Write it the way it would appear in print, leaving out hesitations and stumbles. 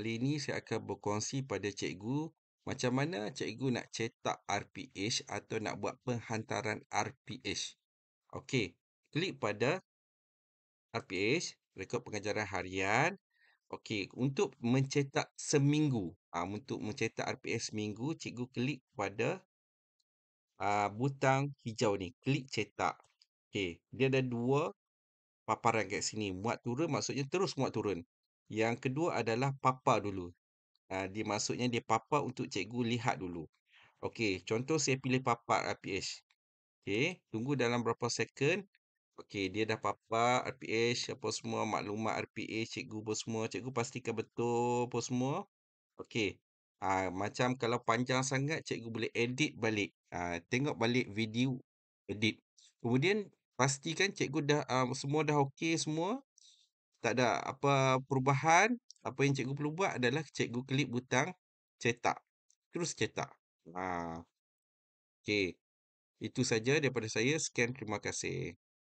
Kali ini saya akan berkongsi pada cikgu macam mana cikgu nak cetak RPH atau nak buat penghantaran RPH. Okey, klik pada RPH, rekod pengajaran harian. Okey, untuk mencetak seminggu. Untuk mencetak RPH seminggu, cikgu klik pada butang hijau ni, klik cetak. Okey, dia ada dua paparan kat sini. Muat turun maksudnya terus muat turun. Yang kedua adalah papar dulu. Dia maksudnya dia papar untuk cikgu lihat dulu. Okey, contoh saya pilih papar RPH. Okey, tunggu dalam berapa second. Okey, dia dah papar RPH, apa semua, maklumat RPH, cikgu pun semua. Cikgu pastikan betul pun semua. Okey, macam kalau panjang sangat, cikgu boleh edit balik. Tengok balik video edit. Kemudian, pastikan cikgu dah semua dah okey semua. Tak ada apa perubahan. Apa yang cikgu perlu buat adalah cikgu klik butang cetak. Terus cetak. Okey. Itu saja daripada saya. Sekian, terima kasih.